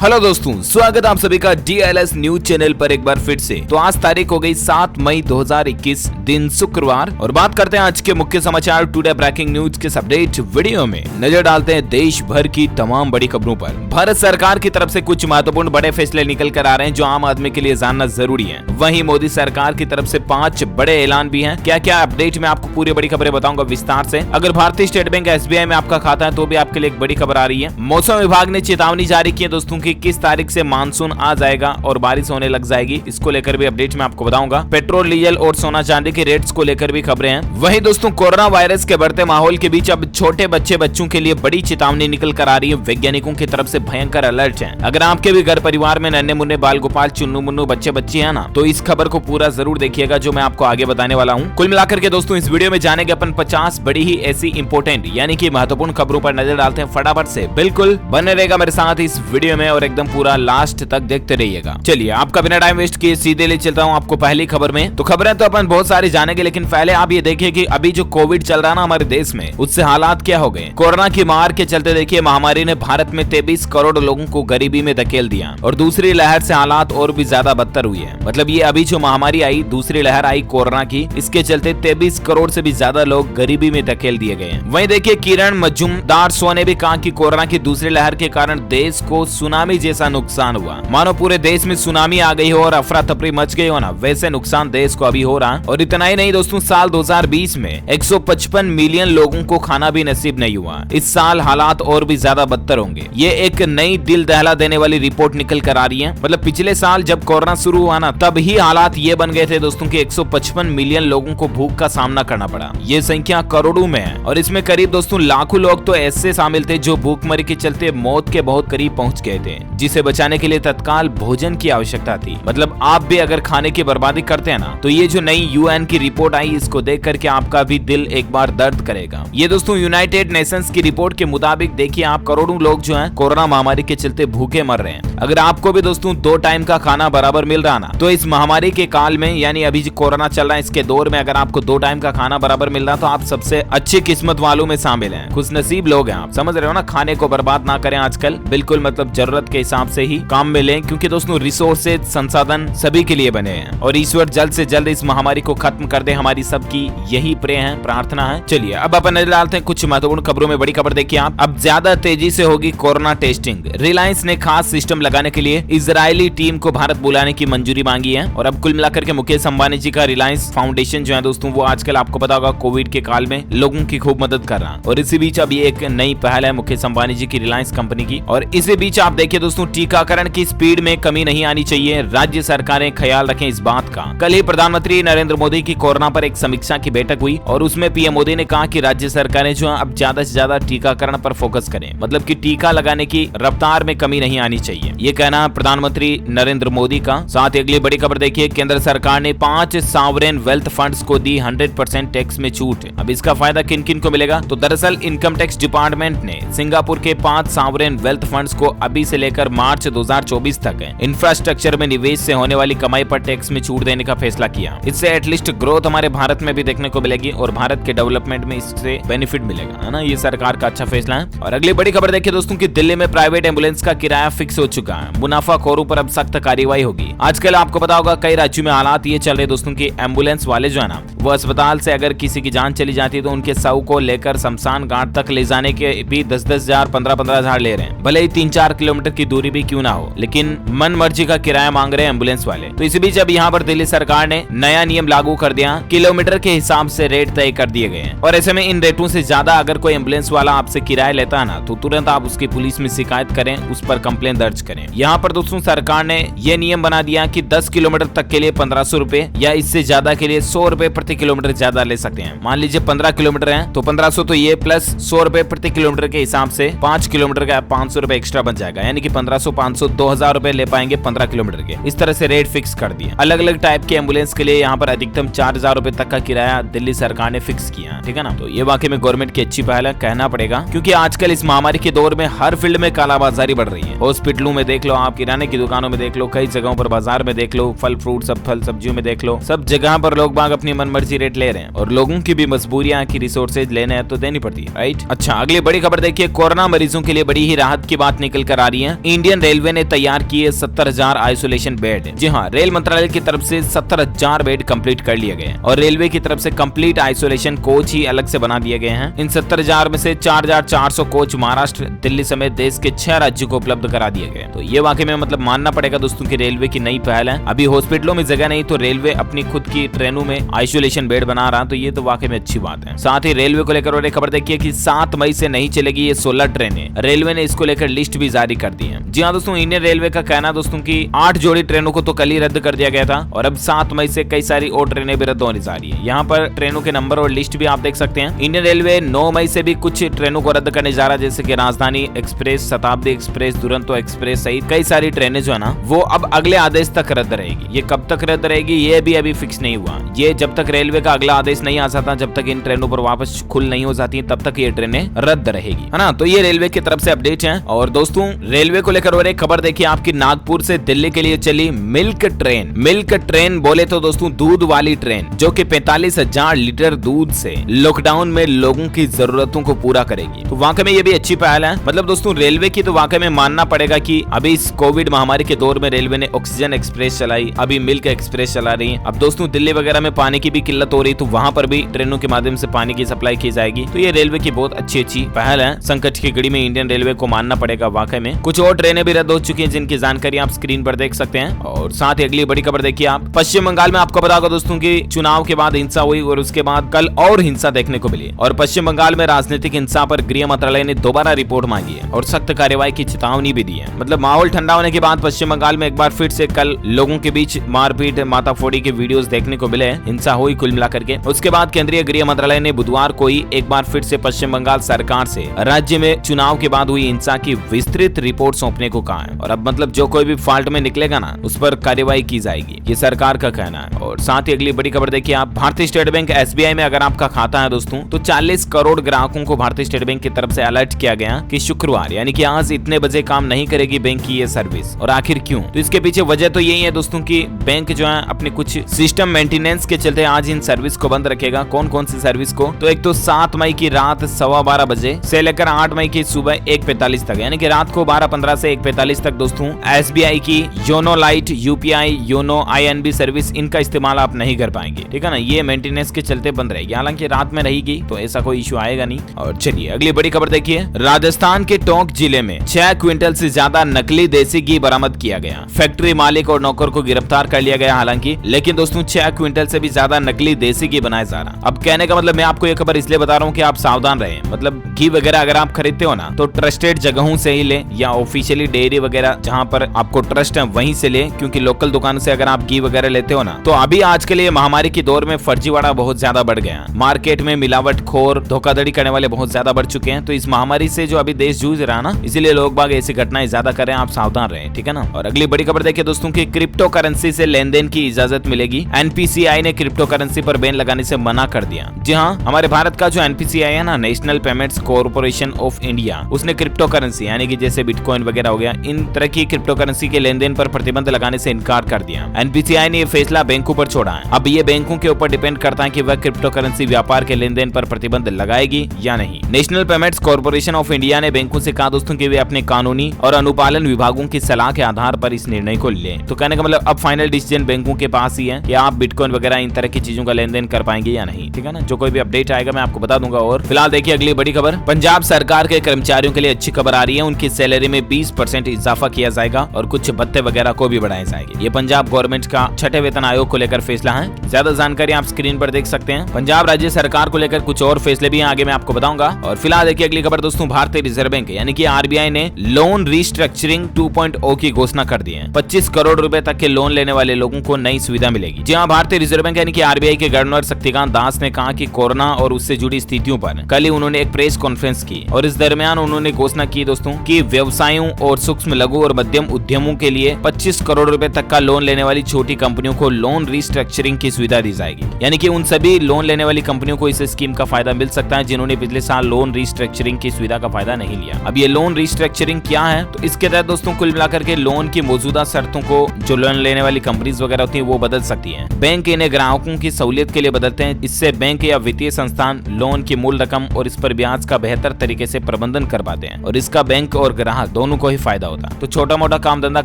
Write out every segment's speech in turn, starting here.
Hello दोस्तों, स्वागत आप सभी का DLS न्यूज चैनल पर एक बार फिर से। तो आज तारीख हो गई 7 मई 2021, दिन शुक्रवार, और बात करते हैं आज के मुख्य समाचार टुडे ब्रेकिंग न्यूज के अपडेट वीडियो में। नजर डालते हैं देश भर की तमाम बड़ी खबरों पर। भारत सरकार की तरफ से कुछ महत्वपूर्ण बड़े फैसले निकल कर आ रहे हैं जो आम आदमी के लिए जानना जरूरी है। वहीं मोदी सरकार की तरफ से 5 बड़े ऐलान भी हैं। क्या क्या अपडेट में आपको पूरी बड़ी खबरें बताऊंगा विस्तार से। अगर भारतीय स्टेट बैंक SBI में आपका खाता है तो भी आपके लिए एक बड़ी खबर आ रही है। मौसम विभाग ने चेतावनी जारी की है दोस्तों की किस तारीख से मानसून आ जाएगा और बारिश होने लग जाएगी। इसको लेकर भी अपडेट में आपको बताऊंगा। पेट्रोल, डीजल और सोना चांदी के रेट्स को लेकर भी खबरें हैं। वहीं दोस्तों कोरोना वायरस के बढ़ते माहौल के बीच अब छोटे बच्चों के लिए बड़ी चेतावनी निकल कर आ रही है। वैज्ञानिकों की तरफ से भयंकर अलर्ट है। अगर आपके भी घर परिवार में नन्हे मुन्ने बाल गोपाल चुन्नू मुन्नू बच्चे है ना, तो इस खबर को पूरा जरूर देखिएगा जो मैं आपको आगे बताने वाला हूँ। कुल मिलाकर के दोस्तों इस वीडियो में जानेंगे अपन 50 बड़ी ही ऐसी इंपोर्टेंट यानी कि महत्वपूर्ण खबरों पर नजर डालते हैं फटाफट से। बिल्कुल बने रहेगा मेरे साथ इस वीडियो में और एकदम पूरा लास्ट तक देखते रहिएगा। चलिए आपका बिना टाइम वेस्ट किए सीधे ले चलता हूँ आपको पहली खबर में। तो खबरें तो अपन बहुत सारी जानेंगे, लेकिन पहले आप ये देखिए कि अभी जो कोविड चल रहा है ना हमारे देश में, उससे हालात क्या हो गए। कोरोना की मार के चलते देखिए महामारी ने भारत में 23 करोड़ लोगों को गरीबी में धकेल दिया और दूसरी लहर से हालात और भी ज्यादा बदतर हुई है। मतलब ये अभी जो महामारी आई, दूसरी लहर आई कोरोना की, इसके चलते 23 करोड़ से भी ज्यादा लोग गरीबी में धकेल दिए गए। वहीं देखिए किरण मजूमदार ने भी कहा कि कोरोना की दूसरी लहर के कारण देश को सुनामी जैसा नुकसान हुआ। मानो पूरे देश में सुनामी आ गई हो और अफरा तफरी मच गई हो ना, वैसे नुकसान देश को अभी हो रहा। और इतना ही नहीं दोस्तों, साल 2020 में 155 मिलियन लोगों को खाना भी नसीब नहीं हुआ। इस साल हालात और भी ज्यादा बदतर होंगे। ये एक नई दिल दहला देने वाली रिपोर्ट निकल कर आ रही है। मतलब पिछले साल जब कोरोना शुरू हुआ ना, तब ही हालात ये बन गए थे दोस्तों कि 155 मिलियन लोगों को भूख का सामना करना पड़ा। ये संख्या करोड़ों में है और इसमें करीब दोस्तों लाखों लोग तो ऐसे शामिल थे जो भूखमरी के चलते मौत के बहुत करीब पहुंच गए थे, जिसे बचाने के लिए तत्काल भोजन की आवश्यकता थी। मतलब आप भी अगर खाने की बर्बादी करते हैं ना, तो ये जो नई UN की रिपोर्ट आई, इसको देख करके आपका भी दिल एक बार दर्द करेगा। ये दोस्तों यूनाइटेड नेशंस की रिपोर्ट के मुताबिक देखिए आप करोड़ों लोग जो हैं कोरोना महामारी के चलते भूखे मर रहे हैं। अगर आपको भी दोस्तों 2 टाइम का खाना बराबर मिल रहा ना, तो इस महामारी के काल में यानी अभी जो कोरोना चल रहा है इसके दौर में अगर आपको 2 टाइम का खाना बराबर मिल रहा तो आप सबसे अच्छी किस्मत वालों में शामिल हैं, खुशनसीब लोग हैं आप। समझ रहे हो ना, खाने को बर्बाद ना करें आजकल, बिल्कुल मतलब जरूरत के हिसाब से ही काम में लें, क्योंकि दोस्तों रिसोर्सेज संसाधन सभी के लिए बने हैं और ईश्वर जल्द से जल्द इस महामारी को खत्म कर दे, हमारी सबकी यही प्रे है, प्रार्थना है। चलिए अब अपन नजर डालते हैं कुछ महत्वपूर्ण खबरों में। बड़ी खबर देखिए आप, अब ज्यादा तेजी से होगी कोरोना टेस्टिंग। रिलायंस ने खास सिस्टम लगाने के लिए इजरायली टीम को भारत बुलाने की मंजूरी मांगी है। और अब कुल मिलाकर के मुकेश अंबानी जी का रिलायंस फाउंडेशन जो है दोस्तों, वो आजकल आपको पता होगा कोविड के काल में लोगों की खूब मदद कर रहा है। और इसी बीच अब ये एक नई पहल है मुकेश अंबानी जी की रिलायंस कंपनी की। और इसी बीच आप देखिए दोस्तों टीकाकरण की स्पीड में कमी नहीं आनी चाहिए, राज्य सरकारें ख्याल रखें इस बात का। कल ही प्रधानमंत्री नरेंद्र मोदी की कोरोना पर एक समीक्षा की बैठक हुई और उसमें PM मोदी ने कहा कि राज्य सरकारें जो अब ज्यादा से ज्यादा टीकाकरण पर फोकस करें, मतलब कि टीका लगाने की रफ्तार में कमी नहीं आनी चाहिए। ये कहना प्रधानमंत्री नरेंद्र मोदी का। साथ ही अगली बड़ी खबर देखिए, केंद्र सरकार ने 5 सॉवरेन वेल्थ फंड्स को दी 100% टैक्स में छूट। अब इसका फायदा किन किन को मिलेगा? तो दरअसल इनकम टैक्स डिपार्टमेंट ने सिंगापुर के 5 सॉवरेन वेल्थ फंड्स को अभी से लेकर मार्च 2024 तक इंफ्रास्ट्रक्चर में निवेश से होने वाली कमाई पर टैक्स में छूट देने का फैसला किया। इससे एटलीस्ट ग्रोथ हमारे भारत में भी देखने को मिलेगी और भारत के डेवलपमेंट में इससे बेनिफिट मिलेगा, है ना। ये सरकार का अच्छा फैसला है। और अगली बड़ी खबर देखिए दोस्तों कि दिल्ली में प्राइवेट एम्बुलेंस का किराया फिक्स हो चुका है। मुनाफाखोरों पर अब सख्त कार्रवाई होगी। आजकल आपको पता होगा कई राज्यों में हालात ये चल रहे दोस्तों की एम्बुलेंस वाले जो है ना, वो अस्पताल से अगर किसी की जान चली जाती है तो उनके शव को लेकर शमशान घाट तक ले जाने के भी 10-10 हजार 15-15 हजार ले रहे हैं। भले ही 3-4 किलोमीटर की दूरी भी क्यों ना हो, लेकिन मन मर्जी का किराया मांग रहे हैं एम्बुलेंस वाले। तो इसी बीच अब यहाँ पर दिल्ली सरकार ने नया नियम लागू कर दिया, किलोमीटर के हिसाब से रेट तय कर दिए गए हैं। और ऐसे में इन रेटों से ज्यादा अगर कोई एम्बुलेंस वाला आपसे किराया लेता है ना, तो तुरंत आप उसकी पुलिस में शिकायत करें, उस पर कंप्लेन दर्ज करें। यहाँ पर दोस्तों सरकार ने ये नियम बना दिया कि 10 किलोमीटर तक के लिए 1500 रुपए या इससे ज्यादा के लिए 100 रुपए प्रति किलोमीटर ज्यादा ले सकते हैं। मान लीजिए 15 किलोमीटर है तो 1500, तो ये प्लस 100 रुपए प्रति किलोमीटर के हिसाब से 5 किलोमीटर का 500 रुपए एक्स्ट्रा बन जाएगा, यानी कि 1500, 500, 2000 रुपए ले पाएंगे 15 किलोमीटर के। इस तरह से रेट फिक्स कर दिए। अलग अलग टाइप के एम्बुलेंस के लिए यहाँ पर अधिकतम 4000 रुपए तक का किराया दिल्ली सरकार ने फिक्स किया, ठीक है ना। तो ये वाकई में गवर्नमेंट की अच्छी पहल है, कहना पड़ेगा, क्योंकि आजकल इस महामारी के दौर में हर फील्ड में कालाबाजारी बढ़ रही है। हॉस्पिटलों में देख लो, आप किराने की दुकानों में देख लो, कई जगहों पर बाजार में देख लो, फल फ्रूट सब फल सब्जियों में देख लो, सब जगह पर लोग बाग अपनी मनमर्जी रेट ले रहे हैं और लोगों की भी मजबूरियां की रिसोर्सेज लेने हैं तो देनी पड़ती है, राइट। अच्छा अगली बड़ी खबर देखिए, कोरोना मरीजों के लिए बड़ी ही राहत की बात निकल कर आ रही है। हैं, इंडियन रेलवे ने तैयार किए 70,000 आइसोलेशन बेड। जी हाँ, रेल मंत्रालय की तरफ से 70,000 बेड कंप्लीट कर लिए गए और रेलवे की तरफ से कंप्लीट आइसोलेशन कोच ही अलग से बना दिए गए हैं। इन 70,000 में से 4,400 कोच महाराष्ट्र, दिल्ली समेत देश के 6 राज्यों को उपलब्ध करा दिए गए। तो ये वाकई में मतलब मानना पड़ेगा दोस्तों की रेलवे की नई पहल है। अभी हॉस्पिटलों में जगह नहीं तो रेलवे अपनी खुद की ट्रेनों में आइसोलेशन बेड बना रहा, तो ये तो वाकई में अच्छी बात है। साथ ही रेलवे को लेकर और एक खबर देखिए कि 7 मई से नहीं चलेगी ये 16 ट्रेनें। रेलवे ने इसको लेकर लिस्ट भी जारी कर दी है। जी हाँ दोस्तों, इंडियन रेलवे का कहना दोस्तों की 8 जोड़ी ट्रेनों को तो कल ही रद्द कर दिया गया था और अब 7 मई से कई सारी और ट्रेनें भी रद्द होने जा रही है। यहाँ पर ट्रेनों के नंबर और लिस्ट भी आप देख सकते हैं। इंडियन रेलवे 9 मई से भी कुछ ट्रेनों को रद्द करने जा रहा है, जैसे कि राजधानी एक्सप्रेस, शताब्दी एक्सप्रेस, दुरंतो एक्सप्रेस सहित कई सारी ट्रेनें जो है ना वो अब अगले आदेश तक रद्द रहेगी। ये कब तक रद्द रहेगी ये भी अभी फिक्स नहीं हुआ। ये जब तक रेलवे का अगला आदेश नहीं आ जाता, जब तक इन ट्रेनों पर वापस खुल नहीं हो जाती, तब तक ये ट्रेनें रद्द रहेगी, है ना। तो ये रेलवे की तरफ से अपडेट है। और दोस्तों रेलवे को लेकर और एक खबर देखिए आपकी, नागपुर से दिल्ली के लिए चली मिल्क ट्रेन। मिल्क ट्रेन बोले तो दोस्तों दूध वाली ट्रेन, जो कि 45,000 लीटर दूध से लॉकडाउन में लोगों की जरूरतों को पूरा करेगी। तो वाकई में ये भी अच्छी पहल है। मतलब दोस्तों रेलवे की तो वाकई में मानना पड़ेगा कि अभी इस कोविड महामारी के दौर में रेलवे ने ऑक्सीजन एक्सप्रेस चलाई, अभी मिल्क एक्सप्रेस चला रही है। अब दोस्तों दिल्ली वगैरह में पानी की भी किल्लत हो रही, तो वहां पर भी ट्रेनों के माध्यम से पानी की सप्लाई की जाएगी। तो ये रेलवे की बहुत अच्छी पहल है। संकट की घड़ी में इंडियन रेलवे को मानना पड़ेगा वाकई में। कुछ और ट्रेनें भी रद्द हो चुकी हैं जिनकी जानकारी आप स्क्रीन पर देख सकते हैं। और साथ ही अगली बड़ी खबर देखिए आप, पश्चिम बंगाल में आपको पता होगा दोस्तों की चुनाव के बाद हिंसा हुई और उसके बाद कल और हिंसा देखने को मिली। और पश्चिम बंगाल में राजनीतिक हिंसा पर गृह मंत्रालय ने दोबारा रिपोर्ट मांगी है और सख्त कार्रवाई की चेतावनी भी दी है। मतलब माहौल ठंडा होने के बाद पश्चिम बंगाल में एक बार फिर से कल लोगों के बीच मारपीट, माताफोड़ी के वीडियोस देखने को मिले, हिंसा हुई कुल मिलाकर के। उसके बाद केंद्रीय गृह मंत्रालय ने बुधवार को ही एक बार फिर से पश्चिम बंगाल सरकार से राज्य में चुनाव के बाद हुई हिंसा की विस्तृत रिपोर्ट सौंपने को कहा है। और अब मतलब जो कोई भी फॉल्ट में निकलेगा ना उस पर कार्रवाई की जाएगी, ये सरकार का कहना है। और साथ ही अगली बड़ी खबर देखिए आप, भारतीय स्टेट बैंक SBI में अगर आपका खाता है दोस्तों तो 40 करोड़ ग्राहकों को भारतीय स्टेट बैंक की तरफ से अलर्ट किया गया कि शुक्रवार यानी कि आज इतने बजे काम नहीं करेगी बैंक की ये सर्विस। और आखिर क्यों? तो इसके पीछे वजह तो यही है दोस्तों की बैंक जो है अपने कुछ सिस्टम मेंटेनेंस के चलते आज इन सर्विस को बंद रखेगा। कौन कौन सी सर्विस को? तो एक तो 7 मई की रात 12:15 बजे से लेकर 8 मई की सुबह 1:45 तक, यानी कि रात को 12:15 से 1:45 तक दोस्तों SBI की YONO light, UPI, YONO INB service, इनका इस्तेमाल आप नहीं कर पाएंगे, ठीक है ना। ये मेंटेनेंस के चलते बंद रहेगी, हालांकि रात में रहेगी तो ऐसा कोई इशू आएगा नहीं। और चलिए अगली बड़ी खबर देखिए, राजस्थान के टोंक जिले में 6 क्विंटल से ज्यादा नकली देसी घी बरामद किया गया। फैक्ट्री मालिक और नौकर को गिरफ्तार कर लिया गया हालांकि, लेकिन दोस्तों 6 क्विंटल से भी ज्यादा नकली देसी घी बनाया जा रहा। अब कहने का मतलब मैं आपको ये खबर इसलिए बता रहा हूँ कि आप सावधान रहें। मतलब घी वगैरह अगर आप खरीदते हो ना तो ट्रस्टेड जगहों से ही ले, या ऑफिशियली डेयरी वगैरह जहाँ पर आपको ट्रस्ट है वहीं से ले, क्योंकि लोकल दुकान से अगर आप घी वगैरह लेते हो ना तो अभी आज के लिए महामारी के दौर में फर्जीवाड़ा बहुत ज्यादा बढ़ गया। मार्केट में मिलावटखोर, धोखाधड़ी करने वाले बहुत ज्यादा बढ़ चुके हैं। तो इस महामारी से जो अभी देश जूझ रहा है ना, इसीलिए लोग बाग ऐसी घटनाएं ज्यादा कर रहे हैं, आप सावधान रहें, ठीक है ना। और अगली बड़ी खबर देखिए दोस्तों की, क्रिप्टो करेंसी से लेन देन की इजाजत मिलेगी। NPCI ने क्रिप्टो करेंसी पर बैन लगाने से मना कर दिया। जी हाँ, हमारे भारत का जो NPCI है ना, national payments corporation of India, उसने क्रिप्टो करेंसी यानी कि जैसे बिटकॉइन वगैरह हो गया, इन तरह की क्रिप्टो करेंसी के लेन देन पर प्रतिबंध लगाने से इनकार कर दिया। NPCI ने यह फैसला बैंकों पर छोड़ा है। अब ये बैंकों के ऊपर डिपेंड करता है कि वह क्रिप्टो करेंसी व्यापार के लेन देन पर प्रतिबंध लगाएगी या नहीं। National payments corporation of India ने बैंकों से कहा दोस्तों कि वे अपने कानूनी और अनुपालन विभागों की सलाह के आधार पर इस निर्णय को लें। तो कहने का मतलब अब फाइनल डिसीजन बैंकों के पास ही है कि आप बिटकॉइन वगैरह इन तरह की चीजों का लेन देन कर पाएंगे या नहीं, ठीक है ना। जो कोई भी अपडेट आएगा मैं आपको बता दूंगा। और फिलहाल देखिए अगली बड़ी खबर, पंजाब सरकार के कर्मचारियों के लिए अच्छी खबर आ रही है। उनकी सैलरी में 20% इजाफा किया जाएगा और कुछ भत्ते वगैरह को भी बढ़ाए जाएंगे। ये पंजाब गवर्नमेंट का छठे वेतन आयोग को लेकर फैसला है। ज्यादा जानकारी आप स्क्रीन पर देख सकते हैं। पंजाब राज्य सरकार को लेकर कुछ और फैसले भी आगे मैं आपको बताऊंगा। और फिलहाल देखिए अगली खबर दोस्तों, भारतीय रिजर्व बैंक यानी कि RBI ने लोन रिस्ट्रक्चरिंग 2.0 की घोषणा कर दी है। 25 करोड़ रुपए तक के लोन लेने वाले लोगों को नई सुविधा मिलेगी। जी हाँ, भारतीय रिजर्व बैंक यानी कि RBI के गवर्नर शक्तिकांत दास ने कहा कि कोरोना और उससे जुड़ी स्थितियों पर कल ही उन्होंने एक प्रेस कॉन्फ्रेंस की और इस दरमियान उन्होंने घोषणा की दोस्तों कि व्यवसायों और सूक्ष्म लघु और मध्यम उद्यमों के लिए 25 करोड़ रुपए तक का लोन लेने वाली छोटी कंपनियों को लोन रिस्ट्रक्चरिंग की सुविधा दी जाएगी। यानी कि उन सभी लोन लेने वाली कंपनियों को इस स्कीम का फायदा मिल सकता है जिन्होंने पिछले साल लोन रिस्ट्रक्चरिंग की सुविधा का फायदा नहीं लिया। अब ये लोन रिस्ट्रक्चरिंग क्या है? तो इसके तहत दोस्तों कुल मिलाकर के लोन की मौजूदा शर्तों को जो लोन लेने वाली कंपनीज वगैरह होती है वो बदल सकती है। बैंक इन्हें ग्राहकों की सहूलियत के लिए बदलते हैं। इससे बैंक या वित्तीय संस्थान लोन की मूल रकम और इस पर ब्याज का बेहतर तरीके से प्रबंधन कर पाते हैं और इसका बैंक और ग्राहक दोनों को ही फायदा होता है। तो छोटा मोटा काम धंधा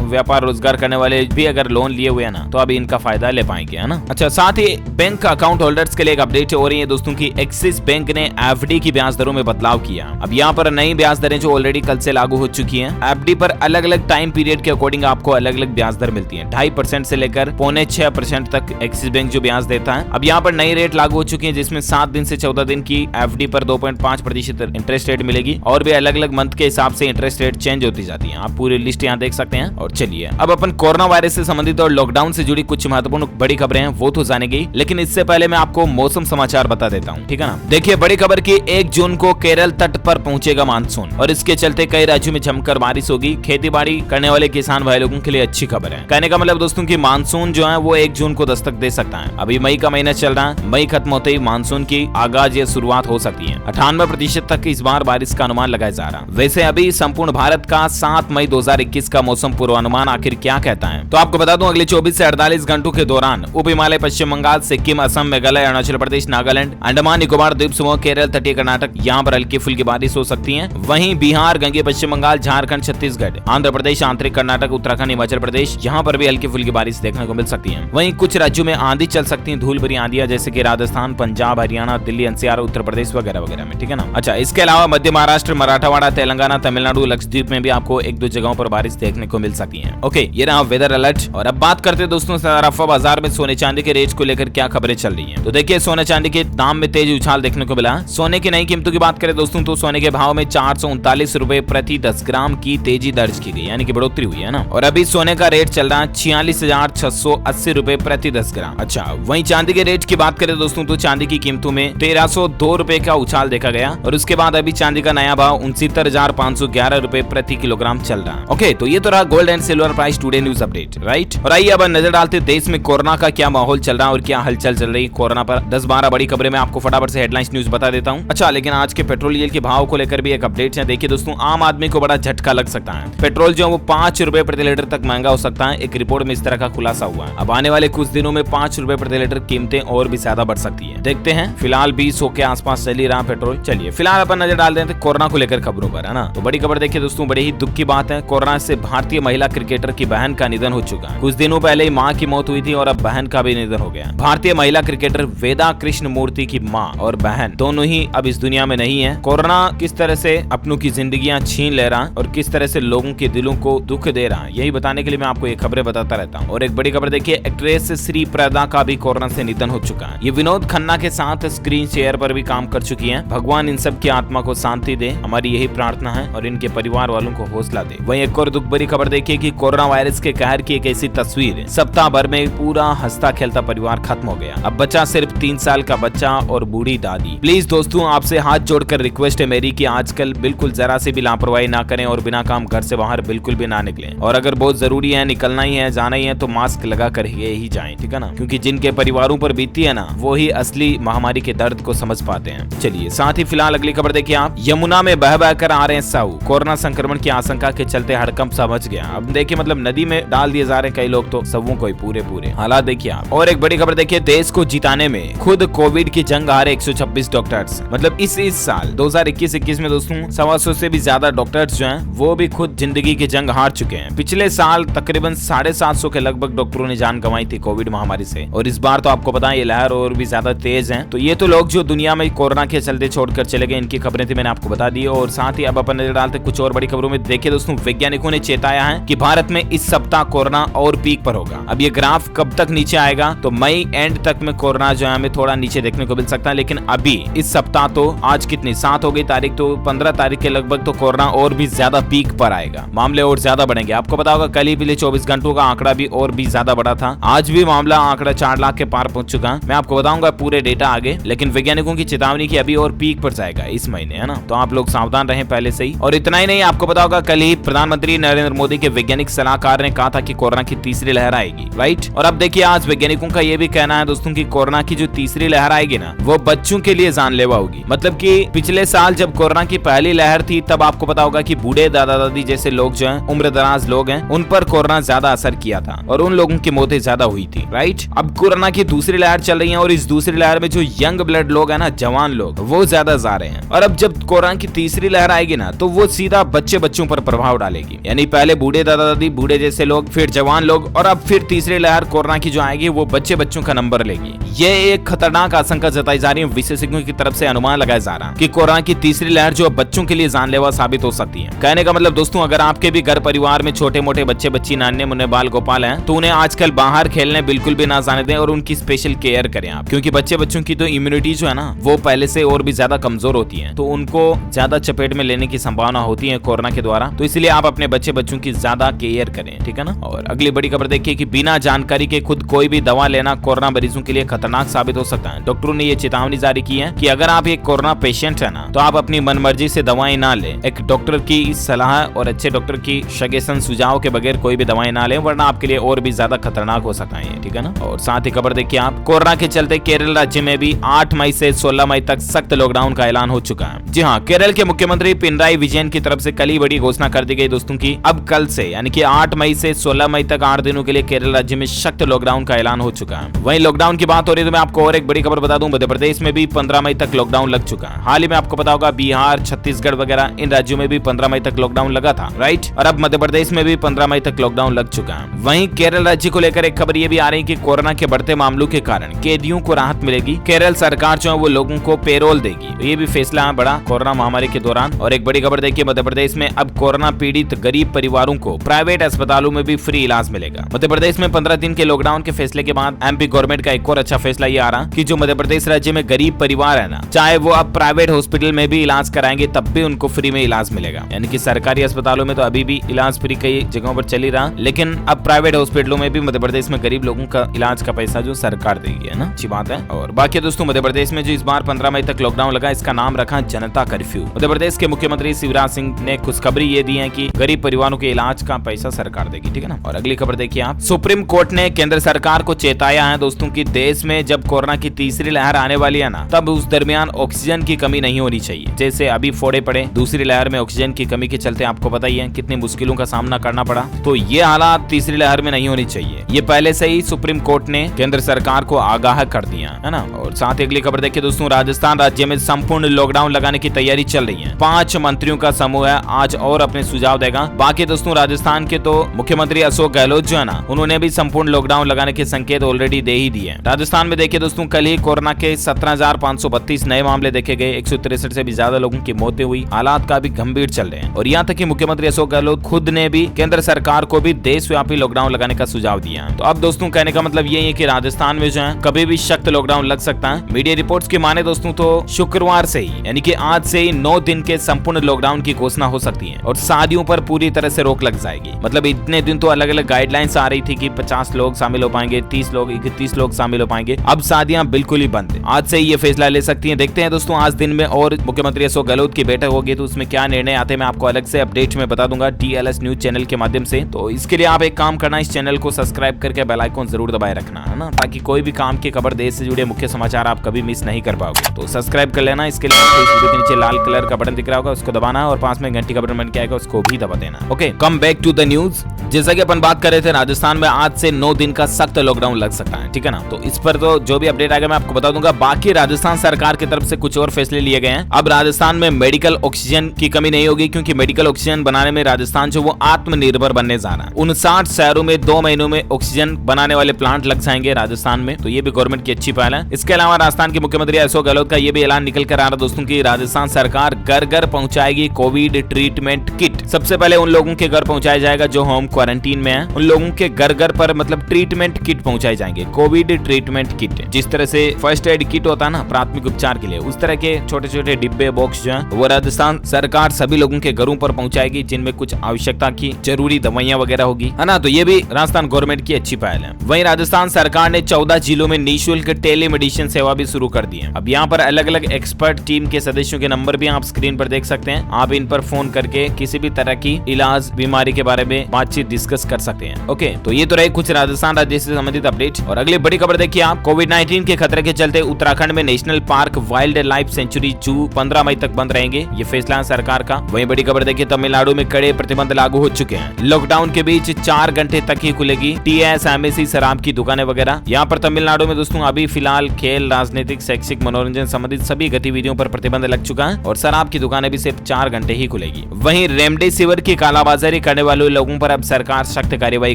व्यापार रोजगार करने वाले भी अगर लोन लिए हुए है ना, तो अभी इनका फायदा ले पाएंगे, है ना। अच्छा, साथ ही बैंक अकाउंट होल्डर्स के लिए एक अपडेट हो रही है दोस्तों की एक्सिस बैंक ने एफडी की ब्याज दरों में बदलाव किया। अब यहाँ पर नई ब्याज दरें जो ऑलरेडी कल से लागू हो चुकी हैं। एफडी पर अलग अलग टाइम पीरियड के अकॉर्डिंग आपको अलग अलग ब्याज दर मिलती है। 2.5% से लेकर 5.25% तक एक्सिस बैंक जो ब्याज देता है। अब यहाँ पर नई रेट लागू हो चुकी है, जिसमें 7 दिन से 14 दिन की एफडी पर 2.5% इंटरेस्ट रेट मिलेगी और भी अलग अलग मंथ के हिसाब से इंटरेस्ट रेट चेंज होती जाती है। आप पूरी लिस्ट यहाँ देख सकते हैं। और चलिए अब अपन कोरोना वायरस से संबंधित और लॉकडाउन से जुड़ी कुछ महत्वपूर्ण बड़ी खबरें हैं वो तो जानेंगे, लेकिन इससे पहले मैं आपको मौसम समाचार बता देता हूँ, ठीक है ना। देखिए, बड़ी खबर की 1 जून को केरल तट पर पहुंचेगा मानसून और इसके चलते कई राज्यों में जमकर बारिश होगी। खेती बाड़ी करने वाले किसान भाई लोगों के लिए अच्छी खबर है। कहने का मतलब दोस्तों की मानसून जो है वो 1 जून को दस्तक दे सकता है। अभी मई का महीना चल रहा है, मई खत्म होते ही मानसून की आगाज या शुरुआत हो सकती है। 98% तक इस बार बारिश का अनुमान लगाया जा रहा है। वैसे अभी संपूर्ण भारत का 7 मई 2021 का मौसम पूर्वानुमान आखिर क्या कहता है, तो आपको बता दूं अगले 24 से 48 घंटों के दौरान उप हिमालय, पश्चिम बंगाल, सिक्किम, असम, मेघालय, अरुणाचल प्रदेश, नागालैंड, अंडमान निकोबार द्वीप समूह, केरल, तटीय कर्नाटक, यहाँ पर हल्की फुल्की बारिश हो सकती है। वहीं बिहार, गंगे पश्चिम बंगाल, झारखंड, छत्तीसगढ़, आंध्र प्रदेश, आंतरिक कर्नाटक, उत्तराखंड, हिमाचल प्रदेश, यहाँ पर भी हल्की फुल्की बारिश देखने को मिल सकती है। वहीं कुछ राज्यों में आंधी चल सकती है, धूल भरी आंधियां, जैसे कि राजस्थान, पंजाब, हरियाणा, दिल्ली, एनसीआर, उत्तर प्रदेश वगैरह वगैरह में, ठीक है ना। अच्छा, इसके अलावा मध्य महाराष्ट्र, मराठवाड़ा, तेलंगाना, तमिलनाडु, लक्षद्वीप में भी आपको 1-2 जगहों पर बारिश देखने को मिल सकती है। ओके, ये रहा वेदर अलर्ट। और अब बात करते हैं दोस्तों सराफा बाजार में सोने चांदी के रेट को लेकर क्या खबरें चल रही हैं। तो देखिए, सोने चांदी के दाम में तेज उछाल देखने को मिला। सोने की नई कीमतों की बात करें दोस्तों, तो सोने के भाव में 439 रुपए प्रति 10 ग्राम की तेजी दर्ज की गई, यानी कि बढ़ोतरी हुई है ना। और अभी सोने का रेट चल रहा है 46,680 रुपए प्रति 10 ग्राम। अच्छा, वहीं चांदी के रेट की बात करें दोस्तों, तो चांदी की कीमतों में 1302 रुपए का उछाल देखा गया और उसके बाद अभी चांदी का नया भाव 69,511 रुपए प्रति किलोग्राम चल रहा है। ओके, तो ये तो रहा gold and silver price today news update, right. और आइए अब नजर डालते देश में कोरोना का क्या माहौल चल रहा है और क्या हलचल चल रही है कोरोना पर। 10-12 बड़ी खबरें मैं आपको फटाफट से हेडलाइंस न्यूज बता देता हूँ। अच्छा, लेकिन आज के पेट्रोल डीजल के भाव को लेकर भी एक अपडेट है। देखिए दोस्तों, आम आदमी को बड़ा झटका लग सकता है। पेट्रोल जो है वो 5 रुपए प्रति लीटर तक महंगा हो सकता है। एक रिपोर्ट में इस तरह का खुलासा हुआ है। अब आने वाले कुछ दिनों में 5 रुपए प्रति लीटर कीमतें और भी ज्यादा बढ़ सकती है। देखते हैं, फिलहाल 20 के आसपास चल ही रहा पेट्रोल। चलिए फिलहाल अपन नजर डाल देते हैं कोरोना को लेकर खबरों पर, है ना। तो बड़ी खबर देखिए दोस्तों, बड़ी ही दुख की बात है। कोरोना से भारतीय महिला क्रिकेटर की बहन का निधन हो चुका है। कुछ दिनों पहले ही मां की मौत हुई थी और अब बहन का भी निधन हो गया। भारतीय महिला क्रिकेटर वेदा कृष्ण मूर्ति की मां और बहन दोनों ही अब इस दुनिया में नहीं है। कोरोना किस तरह से अपनों की जिंदगियां छीन ले रहा है और किस तरह से लोगों के दिलों को दुख दे रहा है, यही बताने के लिए मैं आपको ये खबरें बताता रहता हूँ। और एक बड़ी खबर देखिए, एक्ट्रेस श्री प्रदा का भी कोरोना से निधन हो चुका है। ये विनोद खन्ना के साथ स्क्रीन शेयर पर भी काम कर चुकी है। भगवान इन सब की आत्मा को शांति दे, हमारी यही प्रार्थना है, और इनके परिवार वालों को हौसला दे। वहीं एक और दुख भरी खबर देखिए कि कोरोना वायरस के कहर की एक ऐसी तस्वीर, सप्ताह भर में पूरा हंसता खेलता परिवार खत्म हो गया। अब बचा सिर्फ 3 साल का बच्चा और बूढ़ी दादी। प्लीज दोस्तों, आपसे हाथ जोड़कर रिक्वेस्ट है मेरी कि आजकल बिल्कुल जरा सी भी लापरवाही ना करें और बिना काम घर से बाहर बिल्कुल भी ना निकलें। और अगर बहुत जरूरी है, निकलना ही है, जाना ही है, तो मास्क लगा कर ही जाएं, ठीक है ना। क्योंकि जिनके परिवारों पर बीती है ना, वो ही असली महामारी के दर्द को समझ पाते हैं। चलिए साथ ही फिलहाल अगली खबर देखिए आप, यमुना में बह बह कर आ रहे हैं साहू। कोरोना संक्रमण की आशंका के चलते हड़कंप सा मच गया। अब देखिए, मतलब नदी में डाल दिए जा रहे हैं कई लोग, तो सबों को पूरे हालात देखिए आप। और एक बड़ी खबर देखिए, देश को जिताने में खुद कोविड की जंग हारे 126 डॉक्टर्स। मतलब इस साल 2021-21 में दोस्तों 125 से भी ज्यादा डॉक्टर्स जो हैं वो भी खुद जिंदगी की जंग हार चुके हैं। पिछले साल तकरीबन 750 के लगभग डॉक्टरों ने जान गंवाई थी कोविड महामारी से, और इस बार तो आपको पता है ये लहर और भी ज्यादा तेज है। तो ये तो लोग जो दुनिया में कोरोना के चलते छोड़कर चले गए, इनकी खबरें थी, मैंने आपको बता दी। और साथ ही अब अपन नजर डालते कुछ और बड़ी खबरों में। देखिए दोस्तों, वैज्ञानिकों ने चेताया है कि भारत में इस सप्ताह कोरोना और पीक पर होगा। अब ये ग्राफ कब तक नीचे आएगा, तो मई एंड तक में कोरोना जो है हमें थोड़ा नीचे देखने को मिल सकता है। लेकिन अभी इस सप्ताह तो आज कितनी 7 हो गई तारीख, तो 15 तारीख के लगभग तो कोरोना और भी ज्यादा पीक पर आएगा, मामले और ज्यादा बढ़ेंगे। आपको पता होगा कल ही पिछले 24 घंटों का आंकड़ा भी और भी ज्यादा बढ़ा था। आज भी मामला आंकड़ा 4 लाख के पार पहुंच चुका है। मैं आपको बताऊंगा पूरे डेटा आगे, लेकिन वैज्ञानिकों की चेतावनी की अभी और पीक पर जाएगा इस महीने, है ना। तो आप लोग सावधान रहें पहले से ही। और इतना ही नहीं, आपको पता होगा कल ही प्रधानमंत्री नरेंद्र मोदी के वैज्ञानिक सलाहकार ने कहा था कि कोरोना की तीसरी लहर आएगी, राइट। और अब देखिए, आज वैज्ञानिकों का यह भी कहना है दोस्तों की कोरोना की जो तीसरी लहर आएगी ना, वो बच्चों के लिए जानलेवा होगी। मतलब कि पिछले साल जब कोरोना की पहली लहर थी, तब आपको पता होगा कि बूढ़े दादा दादी जैसे लोग जो हैं, उम्र दराज लोग हैं, उन पर कोरोना ज्यादा असर किया था और उन लोगों की मौतें ज्यादा हुई थी, राइट। अब कोरोना की दूसरी लहर चल रही है और इस दूसरी लहर में जो यंग ब्लड लोग हैं ना, जवान लोग, वो ज्यादा जा रहे हैं। और अब जब कोरोना की तीसरी लहर आएगी ना, तो वो सीधा बच्चे बच्चों पर प्रभाव डालेगी। यानी पहले बूढ़े दादा दादी, बूढ़े जैसे लोग, फिर जवान लोग, और अब फिर तीसरी लहर कोरोना की जो आएगी वो बच्चे बच्चों का नंबर लेगी। ये एक खतरनाक आशंका जताई जा रही है। विशेषज्ञों की तरफ से अनुमान लगाया जा रहा है कि कोरोना की तीसरी लहर जो बच्चों के लिए जानलेवा साबित हो सकती है। कहने का मतलब दोस्तों, अगर आपके भी घर परिवार में छोटे मोटे बच्चे बच्ची, नान्हे मुन्ने बाल गोपाल हैं, तो उन्हें आजकल बाहर खेलने बिल्कुल भी ना जाने दें और उनकी स्पेशल केयर करें आप, क्योंकि बच्चे बच्चों की तो इम्यूनिटी जो है ना वो पहले से और भी ज्यादा कमजोर होती है, तो उनको ज्यादा चपेट में लेने की संभावना होती है कोरोना के द्वारा। तो इसलिए आप अपने बच्चे बच्चों की ज्यादा केयर करें, ठीक है ना। और अगली बड़ी खबर देखिए कि बिना जानकारी के खुद कोई भी दवा लेना कोरोना मरीजों के लिए खतरनाक साबित हो सकता है। डॉक्टरों ने ये चेतावनी जारी की है कि अगर आप एक कोरोना पेशेंट है ना, तो आप अपनी मनमर्जी से दवाएं ना लें। एक डॉक्टर की सलाह और अच्छे डॉक्टर की सजेशन, सुझाव के बगैर कोई भी दवाएं ना लें, वरना आपके लिए और भी ज्यादा खतरनाक हो सकता है, ठीक है ना। और साथ ही खबर देखिए आप, कोरोना के चलते केरल राज्य में भी 8 मई से 16 मई तक सख्त लॉकडाउन का ऐलान हो चुका है। जी हाँ, केरल के मुख्यमंत्री पिनराई विजयन की तरफ से कल ही बड़ी घोषणा कर दी गई दोस्तों की अब कल से यानी कि 8 मई से 16 मई तक 8 दिनों के लिए केरल राज्य में सख्त लॉकडाउन का ऐलान हो चुका है। वहीं लॉकडाउन की बात हो रही है तो मैं आपको और एक बड़ी खबर बता दूं, मध्य प्रदेश में भी 15 मई तक लॉकडाउन लग चुका है। हाल ही में आपको पता होगा बिहार, छत्तीसगढ़ वगैरह इन राज्यों में भी 15 मई तक लॉकडाउन लगा था, राइट। और अब मध्य प्रदेश में भी 15 मई तक लॉकडाउन लग चुका है। वहीं केरल राज्य को लेकर एक खबर ये भी आ रही है कि कोरोना के बढ़ते मामलों के कारण कैदियों को राहत मिलेगी। केरल सरकार जो है वो लोगों को पेरोल देगी, तो ये भी फैसला है बड़ा कोरोना महामारी के दौरान। और एक बड़ी खबर देखिए, मध्य प्रदेश में अब कोरोना पीड़ित गरीब परिवारों को प्राइवेट अस्पतालों में भी फ्री इलाज मिलेगा। मध्य प्रदेश में 15 दिन के लॉकडाउन के फैसले के बाद एमपी गवर्नमेंट का एक और अच्छा फैसला ये आ रहा कि जो मध्य प्रदेश राज्य में गरीब परिवार है ना, चाहे वो अब प्राइवेट हॉस्पिटल में भी इलाज कराएंगे तब भी उनको फ्री में इलाज मिलेगा। यानी कि सरकारी अस्पतालों में तो अभी भी इलाज फ्री कई जगहों पर चल ही रहा, लेकिन अब प्राइवेट हॉस्पिटलों में भी मध्य प्रदेश में गरीब लोगों का इलाज का पैसा जो सरकार देगी, है ना, अच्छी बात है। और बाकी दोस्तों, मध्य प्रदेश में जो इस बार 15 मई तक लॉकडाउन लगा, इसका नाम रखा जनता कर्फ्यू। मध्य प्रदेश के मुख्यमंत्री शिवराज सिंह ने खुशखबरी ये दी है कि गरीब परिवारों के इलाज का पैसा सरकार देगी, ठीक है ना। और अगली खबर देखिए आप, सुप्रीम कोर्ट ने केंद्र सरकार को चेताया है दोस्तों की देश में जब कोरोना की तीसरी लहर आने वाली है ना, तब उस दरमियान ऑक्सीजन की कमी नहीं होनी चाहिए। जैसे अभी फोड़े पड़े दूसरी लहर में ऑक्सीजन की कमी के चलते आपको पता ही है कितनी मुश्किलों का सामना करना पड़ा, तो ये हालात तीसरी लहर में नहीं होनी चाहिए। ये पहले से ही सुप्रीम कोर्ट ने केंद्र सरकार को आगाह कर दिया है ना। और साथ ही अगली खबर देखिए दोस्तों, राजस्थान राज्य में संपूर्ण लॉकडाउन लगाने की तैयारी चल रही है। 5 मंत्रियों का समूह है, आज और अपने सुझाव देगा। बाकी दोस्तों, राजस्थान के तो मुख्यमंत्री अशोक गहलोत जो है ना, उन्होंने भी संपूर्ण लॉकडाउन लगाने के संकेत ऑलरेडी दे ही दिए। राजस्थान में देखिए दोस्तों, कल ही कोरोना के 17,532 नए मामले देखे गए, 163 से भी ज्यादा लोगों की मौतें हुई। हालात काफी गंभीर चल रहे हैं और यहाँ तक कि मुख्यमंत्री अशोक गहलोत खुद ने भी केंद्र सरकार को भी देशव्यापी लॉकडाउन लगाने का सुझाव दिया है। तो अब दोस्तों कहने का मतलब ये है कि राजस्थान में जो है कभी भी सख्त लॉकडाउन लग सकता है। मीडिया रिपोर्ट्स की माने दोस्तों तो शुक्रवार से ही यानी कि आज से ही 9 दिन के संपूर्ण लॉकडाउन की घोषणा हो सकती है और शादियों पर पूरी तरह से रोक लग जाएगी। मतलब इतने दिन तो अलग अलग गाइडलाइंस आ रही थी कि 50 लोग शामिल हो पाएंगे, 30 लोग, 31 लोग शामिल हो पाएंगे। अब शादियां बिल्कुल ही बंद है। आज से ही ये फैसला ले सकती है। देखते हैं दोस्तों आज दिन में और मुख्यमंत्री अशोक गहलोत की बैठक होगी तो उसमें क्या निर्णय आते हैं मैं आपको अलग से अपडेट में बता दूंगा DLS न्यूज चैनल के माध्यम से। तो इसके लिए आप एक काम करना, इस चैनल को सब्सक्राइब करके बेल आइकन जरूर दबाए रखना, है ना, ताकि कोई भी काम की खबर, देश से जुड़े मुख्य समाचार आप कभी मिस नहीं कर पाओगे। तो सब्सक्राइब कर लेना। इसके लिए आपको इस वीडियो के नीचे लाल कलर का बटन दिख रहा होगा, उसको दबाना और पास में घंटी का बटन बन के आएगा, उसको भी दबा देना। Okay, come back to the news. जैसा कि अपन बात कर रहे थे, राजस्थान में आज से 9 दिन का सख्त लॉकडाउन लग सकता है, ठीक है ना। तो इस पर तो जो भी अपडेट आएगा मैं आपको बता दूंगा। बाकी राजस्थान सरकार की तरफ से कुछ और फैसले लिए गए हैं। अब राजस्थान में मेडिकल ऑक्सीजन की कमी नहीं होगी, क्योंकि मेडिकल ऑक्सीजन बनाने में राजस्थान जो वो आत्मनिर्भर बनने जा रहा है। 59 शहरों में 2 महीनों में ऑक्सीजन बनाने वाले प्लांट लग जाएंगे राजस्थान में, तो ये भी गवर्नमेंट की अच्छी पहल है। इसके अलावा राजस्थान के मुख्यमंत्री अशोक गहलोत का ये भी ऐलान निकल कर आ रहा दोस्तों की राजस्थान सरकार घर घर पहुंचाएगी कोविड ट्रीटमेंट किट। सबसे पहले उन लोगों के घर पहुंचाया जाएगा जो होम क्वारंटीन में है, उन लोगों के घर घर पर मतलब ट्रीटमेंट किट पहुंचाए जाएंगे, कोविड ट्रीटमेंट किट। जिस तरह से फर्स्ट एड किट होता है ना प्राथमिक उपचार के लिए, उस तरह के छोटे छोटे डिब्बे बॉक्स जो है वो राजस्थान सरकार सभी लोगों के घरों पर पहुंचाएगी, जिनमें कुछ आवश्यकता की जरूरी दवाइयां वगैरह होगी, है ना। तो ये भी राजस्थान गवर्नमेंट की अच्छी पहल है। वहीं राजस्थान सरकार ने 14 जिलों में निःशुल्क टेलीमेडिसिन सेवा भी शुरू कर दी है। अब यहाँ पर अलग अलग एक्सपर्ट टीम के सदस्यों के नंबर भी आप स्क्रीन पर देख सकते हैं। आप इन पर फोन करके किसी भी तरह की इलाज, बीमारी के बारे में बातचीत डिस्कस कर सकते हैं। ओके, तो ये तो रहे कुछ राजस्थान राज्य से संबंधित अपडेट। और अगली बड़ी खबर देखिए आप, कोविड-19 के खतरे के चलते उत्तराखंड में national park, wild life sanctuary, जू 15 मई तक बंद रहेंगे। ये फैसला है सरकार का। वहीं बड़ी खबर देखिए, तमिलनाडु में कड़े प्रतिबंध लागू हो चुके हैं। लॉकडाउन के बीच 4 घंटे तक ही खुलेगी TS, MSC, शराब की दुकानें वगैरह। यहाँ पर तमिलनाडु में दोस्तों अभी फिलहाल खेल, राजनीतिक, शैक्षिक, मनोरंजन संबंधित सभी गतिविधियों पर प्रतिबंध लग चुका है और शराब की दुकानें भी सिर्फ 4 घंटे ही खुलेगी। जाएगी। वहीं रेमडेसिविर की कालाबाजारी करने वाले लोगों पर अब सरकार सख्त कार्रवाई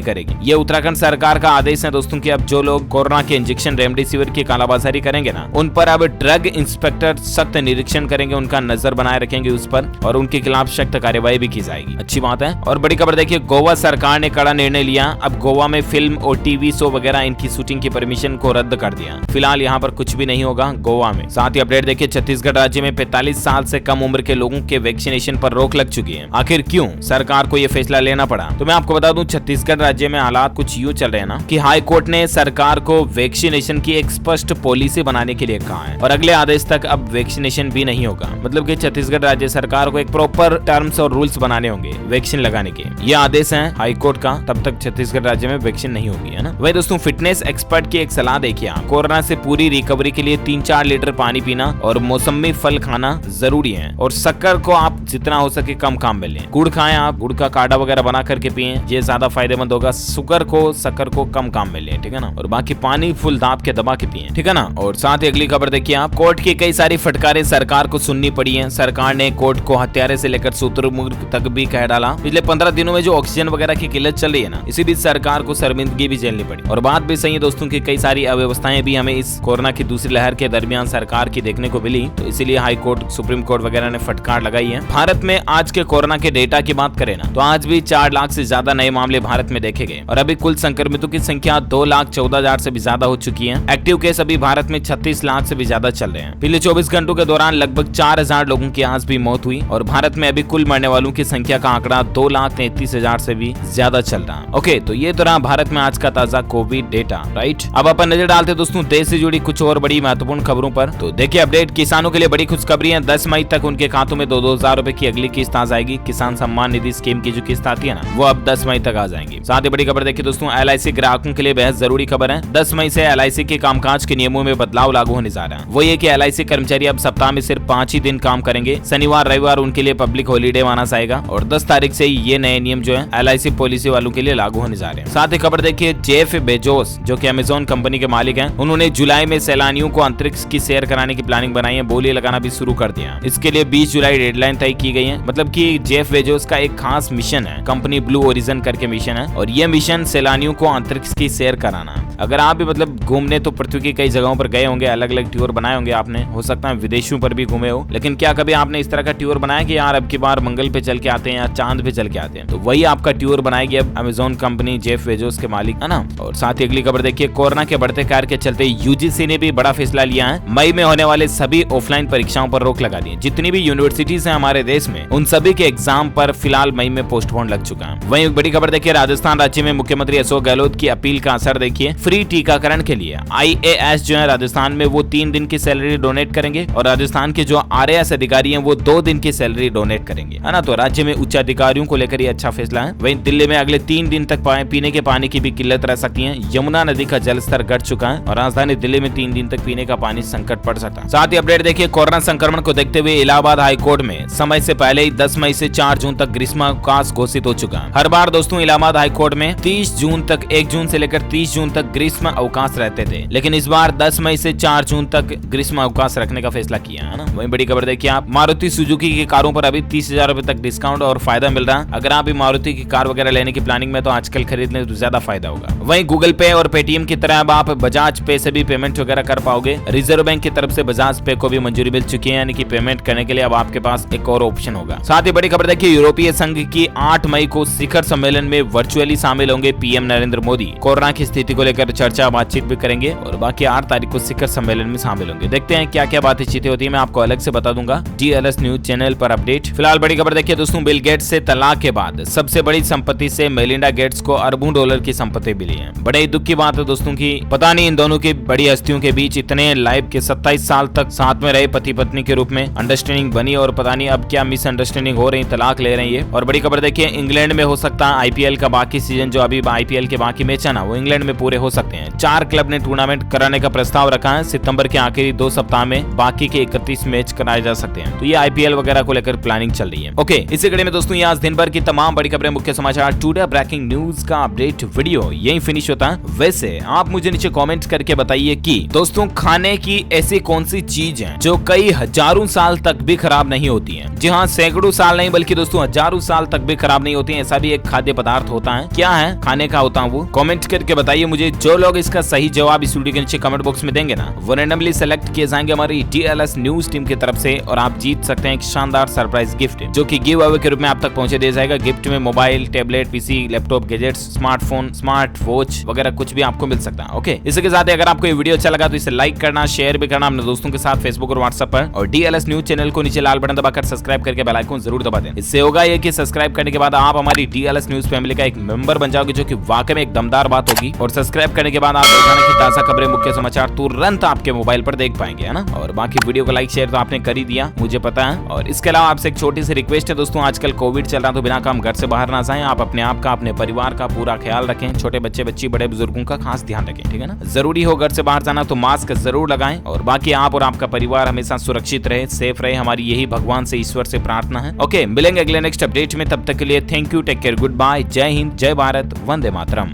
करेगी। ये उत्तराखंड सरकार का आदेश है दोस्तों कि अब जो लोग कोरोना के इंजेक्शन रेमडेसिविर की कालाबाजारी करेंगे ना, उन पर अब ड्रग इंस्पेक्टर सख्त निरीक्षण करेंगे, उनका नजर बनाए रखेंगे उस पर और उनके खिलाफ सख्त कार्रवाई भी की जाएगी। अच्छी बात है। और बड़ी खबर देखिए, गोवा सरकार ने कड़ा निर्णय लिया। अब गोवा में फिल्म और टीवी शो वगैरह इनकी शूटिंग की परमिशन को रद्द कर दिया। फिलहाल यहाँ पर कुछ भी नहीं होगा गोवा में। साथ ही अपडेट देखिए, छत्तीसगढ़ राज्य में 45 साल से कम उम्र के लोगों के वैक्सीनेशन पर रोक लग चुकी है। आखिर क्यों सरकार को यह फैसला लेना पड़ा? तो मैं आपको बता दूं, छत्तीसगढ़ राज्य में हालात कुछ यूं चल रहे हैं ना कि हाई कोर्ट ने सरकार को वैक्सीनेशन की एक स्पष्ट पॉलिसी बनाने के लिए कहा है और अगले आदेश तक अब वैक्सीनेशन भी नहीं होगा। मतलब कि छत्तीसगढ़ राज्य सरकार को एक प्रॉपर टर्म्स और रूल्स बनाने होंगे वैक्सीन लगाने के। ये आदेश है हाई कोर्ट का, तब तक छत्तीसगढ़ राज्य में वैक्सीन नहीं होगी, है ना। वही दोस्तों, फिटनेस एक्सपर्ट की एक सलाह देखिए, कोरोना से पूरी रिकवरी के लिए 3-4 लीटर पानी पीना और मौसमी फल खाना जरूरी है। और शक्कर को आप जितना हो सके कम काम में लें। गुड़ खाएं, आप गुड़ का काढ़ा वगैरह बना करके पिए, ये ज्यादा फायदेमंद होगा। शक्कर को कम काम में लें, ठीक है ना। और बाकी पानी फुल दाब के दबा के पिए, ठीक है ना। और साथ ही अगली खबर देखिए आप, कोर्ट की कई सारी फटकारें सरकार को सुननी पड़ी है। सरकार ने कोर्ट को हत्यारे से लेकर शुतुरमुर्ग तक भी कह डाला। पिछले 15 दिनों में जो ऑक्सीजन वगैरह की किल्लत चल रही है ना, इसी बीच सरकार को शर्मिंदगी भी झेलनी पड़ी। और बात भी सही है दोस्तों की कई सारी अव्यवस्थाएं भी हमें इस कोरोना की दूसरी लहर के दरमियान सरकार की देखने को मिली, तो इसीलिए हाई कोर्ट, सुप्रीम कोर्ट वगैरह ने फटकार लगाई है। भारत में आज के कोरोना के डेटा की बात करें ना, तो आज भी 4 लाख से ज्यादा नए मामले भारत में देखे गए और अभी कुल संक्रमितों की संख्या 2,14,000 से भी ज्यादा हो चुकी है। एक्टिव केस अभी भारत में 36 लाख से भी ज्यादा चल रहे हैं। पिछले 24 घंटों के दौरान लगभग 4,000 लोगों की आज भी मौत हुई और भारत में अभी कुल मरने वालों की संख्या का आंकड़ा 2,33,000 से भी ज्यादा चल रहा है। ओके, तो ये तो रहा भारत में आज का ताजा कोविड डेटा, राइट। अब अपन नजर डालते दोस्तों देश से जुड़ी कुछ और बड़ी महत्वपूर्ण खबरों पर। तो देखिए अपडेट, किसानों के लिए बड़ी खुशखबरी है। 10 मई तक उनके खातों में 2-2 हजार रुपए की अगली किस्त आ जाएगी। किसान सम्मान निधि स्कीम की जो किस्त आती है ना, वो अब 10 मई तक आ जाएंगी। साथ ही बड़ी खबर देखिए दोस्तों, LIC ग्राहकों के लिए बेहद जरूरी खबर है। 10 मई से LIC के कामकाज के नियमों में बदलाव लागू होने जा रहा है। वो ये कि LIC कर्मचारी अब सप्ताह में सिर्फ 5 ही दिन काम करेंगे। शनिवार रविवार उनके लिए पब्लिक हॉलीडे माना जाएगा और 10 तारीख से ये नए नियम जो है LIC पॉलिसी वालों के लिए लागू होने जा रहे हैं। साथ ही खबर देखिए, जेफ बेजोस जो कि अमेज़न कंपनी के मालिक हैं, उन्होंने जुलाई में सैलानियों को अंतरिक्ष की सैर कराने की प्लानिंग बनाई है। बोली लगाना भी शुरू कर दिया। इसके लिए 20 जुलाई डेडलाइन तय की गई है। मतलब कि जेफ बेजोस का एक खास मिशन है, कंपनी ब्लू ओरिजिन करके मिशन है और ये मिशन सैलानियों को अंतरिक्ष की सैर कराना। अगर आप भी मतलब घूमने तो पृथ्वी की कई जगहों पर गए होंगे, अलग अलग टूर बनाए होंगे आपने, हो सकता है विदेशों पर भी घूमे हो, लेकिन क्या कभी आपने इस तरह का टूर बनाया कि यार अब की बार मंगल पे चल के आते हैं या चांद पे चल के आते हैं? तो वही आपका टूर बनाएगी अब अमेज़न कंपनी, जेफ बेजोस के मालिक, है ना। और साथ ही अगली खबर देखिए, कोरोना के बढ़ते कहर के चलते UGC ने भी बड़ा फैसला लिया है। मई में होने वाले सभी ऑफलाइन परीक्षाओं पर रोक लगा दी है। जितनी भी यूनिवर्सिटीज हैं हमारे देश में, उन सभी के एग्जाम पर फिलहाल मई में पोस्टपोन लग चुका है। वहीं बड़ी खबर देखिए, राजस्थान राज्य में मुख्यमंत्री अशोक गहलोत की अपील का असर देखिए। फ्री टीकाकरण के लिए IAS जो है राजस्थान में, वो 3 दिन की सैलरी डोनेट करेंगे और राजस्थान के जो RAS अधिकारी हैं वो 2 दिन की सैलरी डोनेट करेंगे, है ना। तो राज्य में उच्च अधिकारियों को लेकर ये अच्छा फैसला है। वहीं दिल्ली में अगले 3 दिन तक पीने के पानी की भी किल्लत रह सकती है। यमुना नदी का जलस्तर घट चुका है और राजधानी दिल्ली में 3 दिन तक पीने का पानी संकट पड़ सकता है। साथ ही अपडेट देखिए, कोरोना संक्रमण को देखते हुए इलाहाबाद हाई कोर्ट में समय से पहले ही 10 मई से 4 जून तक ग्रीष्मावकाश घोषित हो चुका है। हर बार दोस्तों इलाहाबाद हाई कोर्ट में 30 जून तक, 1 जून से लेकर 30 जून तक ग्रीष्म अवकाश रहते थे, लेकिन इस बार 10 मई से 4 जून तक ग्रीष्म अवकाश रखने का फैसला किया है ना। वहीं बड़ी खबर देखिए आप, मारुति सुजुकी की कारों पर अभी 30,000 रुपए तक डिस्काउंट और फायदा मिल रहा है। अगर आप भी मारुति की कार वगैरह लेने की प्लानिंग में तो आजकल खरीदने तो ज्यादा फायदा होगा। वहीं गूगल पे और पेटीएम की तरह अब आप बजाज पे से भी पेमेंट वगैरह कर पाओगे। रिजर्व बैंक की तरफ से बजाज पे को भी मंजूरी मिल चुकी है, यानी कि पेमेंट करने के लिए अब आपके पास एक और ऑप्शन होगा। साथ ही बड़ी खबर देखिए, यूरोपीय संघ की 8 मई को शिखर सम्मेलन में वर्चुअली शामिल होंगे PM नरेंद्र मोदी। कोरोना की स्थिति को लेकर चर्चा बातचीत भी करेंगे और बाकी 8 तारीख को शिखर सम्मेलन में शामिल होंगे। देखते हैं क्या क्या बातचीतें होती है, मैं आपको अलग से बता दूंगा DLS न्यूज चैनल पर अपडेट। फिलहाल बड़ी खबर देखिए दोस्तों, बिल गेट्स से तलाक के बाद सबसे बड़ी संपत्ति से मेलिंडा गेट्स को अरबों डॉलर की संपत्ति मिली है। बड़े ही दुख की बात है दोस्तों की पता नहीं इन दोनों की बड़ी हस्तियों के बीच इतने लाइफ के 27 साल तक साथ में रहे पति पत्नी के रूप में अंडरस्टैंडिंग बनी और पता नहीं अब क्या मिसअंडरस्टैंडिंग हो रही, तलाक ले रही है। और बड़ी खबर देखिए, इंग्लैंड में हो सकता है IPL का बाकी सीजन, जो अभी IPL के बाकी मैच है ना, वो इंग्लैंड में पूरे हो सकते हैं। 4 क्लब ने टूर्नामेंट कराने का प्रस्ताव रखा है। सितंबर के आखिरी 2 सप्ताह में बाकी के 31 मैच कराए जा सकते हैं। तो ये IPL वगैरह को लेकर प्लानिंग चल रही है। ओके, इसी कड़ी में दोस्तों ये आज दिन भर की तमाम बड़ी खबरें, मुख्य समाचार, टुडे ब्रेकिंग न्यूज का अपडेट वीडियो यही फिनिश होता है। वैसे आप मुझे नीचे कमेंट करके बताइए कि दोस्तों खाने की ऐसी कौन सी चीज है जो कई हजारों साल तक भी खराब नहीं होती है। जी हाँ, सैकड़ों साल नहीं बल्कि दोस्तों हजारों साल तक भी खराब नहीं होती है। ऐसा भी एक खाद्य पदार्थ होता है, क्या है खाने का होता है वो कमेंट करके बताइए मुझे। जो लोग इसका सही जवाब इस वीडियो के नीचे कमेंट बॉक्स में देंगे ना, वो रैंडमली सेलेक्ट किए जाएंगे हमारी DLS न्यूज टीम की तरफ से, और आप जीत सकते हैं एक शानदार सरप्राइज गिफ्ट, जो कि गिव अवे के रूप में आप तक पहुंचे दिया जाएगा। गिफ्ट में mobile, tablet, PC, laptop, gadgets, smartphone, smart watch वगैरह कुछ भी आपको मिल सकता है। ओके, इसके साथ ही अगर आपको ये वीडियो अच्छा लगा तो इसे लाइक करना, शेयर भी करना अपने दोस्तों के साथ फेसबुक और व्हाट्सएप पर, और DLS न्यूज चैनल को नीचे लाल बटन दबाकर सब्सक्राइब करके बेल आइकन जरूर दबा दें। इससे होगा ये कि सब्सक्राइब करने के बाद आप हमारी DLS न्यूज फैमिली का एक मेंबर बन जाओगे, जो कि वाकई में एक दमदार बात होगी। और सब्सक्राइब करने के बाद आप रोजाना की ताजा खबरें, मुख्य समाचार तुरंत आपके मोबाइल पर देख पाएंगे, है ना। और बाकी वीडियो को लाइक शेयर तो आपने कर ही दिया, मुझे पता है। और इसके अलावा आपसे एक छोटी सी रिक्वेस्ट है दोस्तों, आजकल कोविड चल रहा है तो बिना काम घर से बाहर ना जाएं। आप अपने आप का, अपने परिवार का पूरा ख्याल रखें। छोटे बच्चे, बच्ची, बड़े बुजुर्गों का खास ध्यान रखें, ठीक है ना। जरूरी हो घर से बाहर जाना तो मास्क जरूर लगाएं। और बाकी आप और आपका परिवार हमेशा सुरक्षित रहे, सेफ रहे, हमारी यही भगवान से, ईश्वर से प्रार्थना है। ओके, मिलेंगे अगले नेक्स्ट अपडेट में, तब तक के लिए thank you, take care, goodbye, जय हिंद, जय भारत, वंदे मातरम।